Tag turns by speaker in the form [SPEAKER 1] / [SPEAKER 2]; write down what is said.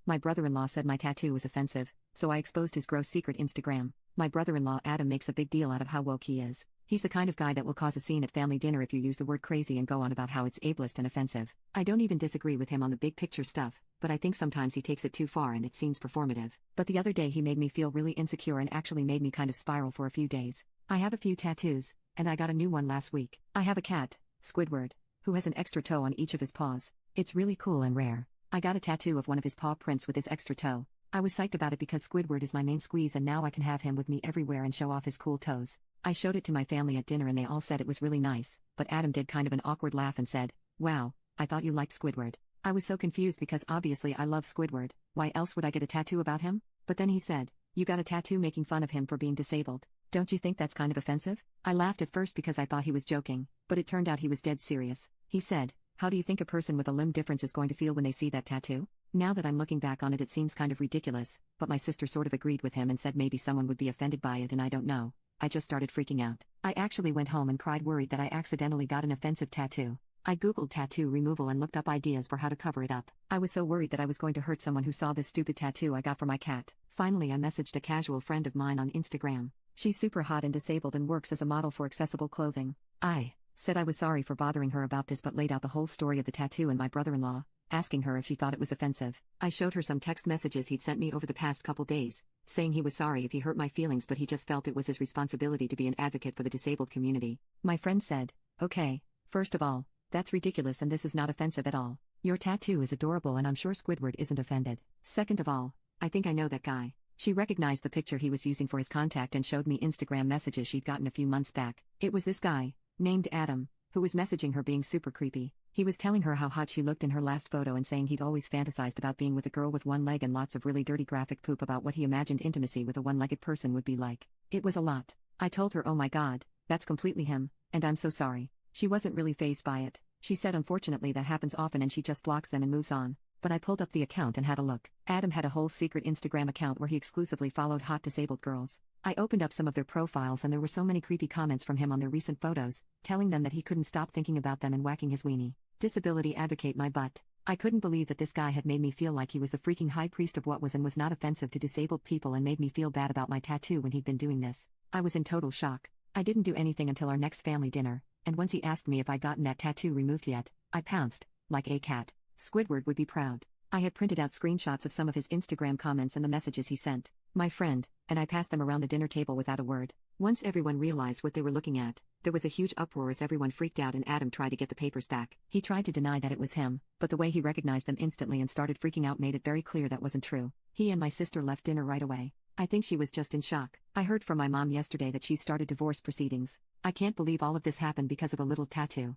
[SPEAKER 1] My brother-in-law said my tattoo was offensive, so I exposed his gross secret Instagram. My brother-in-law Adam makes a big deal out of how woke he is. He's the kind of guy that will cause a scene at family dinner if you use the word crazy and go on about how it's ableist and offensive. I don't even disagree with him on the big picture stuff, but I think sometimes he takes it too far and it seems performative. But the other day he made me feel really insecure and actually made me kind of spiral for a few days. I have a few tattoos, and I got a new one last week. I have a cat, Squidward, who has an extra toe on each of his paws. It's really cool and rare. I got a tattoo of one of his paw prints with his extra toe. I was psyched about it because Squidward is my main squeeze and now I can have him with me everywhere and show off his cool toes. I showed it to my family at dinner and they all said it was really nice, but Adam did kind of an awkward laugh and said, "Wow, I thought you liked Squidward." I was so confused because obviously I love Squidward, why else would I get a tattoo about him? But then he said, "You got a tattoo making fun of him for being disabled. Don't you think that's kind of offensive?" I laughed at first because I thought he was joking, but it turned out he was dead serious. He said, "How do you think a person with a limb difference is going to feel when they see that tattoo?" Now that I'm looking back on it, it seems kind of ridiculous, but my sister sort of agreed with him and said maybe someone would be offended by it and I don't know. I just started freaking out. I actually went home and cried worried that I accidentally got an offensive tattoo. I googled tattoo removal and looked up ideas for how to cover it up. I was so worried that I was going to hurt someone who saw this stupid tattoo I got for my cat. Finally I messaged a casual friend of mine on Instagram. She's super hot and disabled and works as a model for accessible clothing. I said I was sorry for bothering her about this but laid out the whole story of the tattoo and my brother-in-law, asking her if she thought it was offensive. I showed her some text messages he'd sent me over the past couple days, saying he was sorry if he hurt my feelings but he just felt it was his responsibility to be an advocate for the disabled community. My friend said, "Okay, first of all, that's ridiculous and this is not offensive at all. Your tattoo is adorable and I'm sure Squidward isn't offended. Second of all, I think I know that guy." She recognized the picture he was using for his contact and showed me Instagram messages she'd gotten a few months back. It was this guy, named Adam, who was messaging her being super creepy. He was telling her how hot she looked in her last photo and saying he'd always fantasized about being with a girl with one leg and lots of really dirty graphic poop about what he imagined intimacy with a one-legged person would be like. It was a lot. I told her, "Oh my god, that's completely him, and I'm so sorry." She wasn't really fazed by it. She said unfortunately that happens often and she just blocks them and moves on. But I pulled up the account and had a look. Adam had a whole secret Instagram account where he exclusively followed hot disabled girls. I opened up some of their profiles and there were so many creepy comments from him on their recent photos, telling them that he couldn't stop thinking about them and whacking his weenie. Disability advocate my butt. I couldn't believe that this guy had made me feel like he was the freaking high priest of what was and was not offensive to disabled people and made me feel bad about my tattoo when he'd been doing this. I was in total shock. I didn't do anything until our next family dinner, and once he asked me if I'd gotten that tattoo removed yet, I pounced, like a cat. Squidward would be proud. I had printed out screenshots of some of his Instagram comments and the messages he sent my friend, and I passed them around the dinner table without a word. Once everyone realized what they were looking at, there was a huge uproar as everyone freaked out and Adam tried to get the papers back. He tried to deny that it was him, but the way he recognized them instantly and started freaking out made it very clear that wasn't true. He and my sister left dinner right away. I think she was just in shock. I heard from my mom yesterday that she started divorce proceedings. I can't believe all of this happened because of a little tattoo.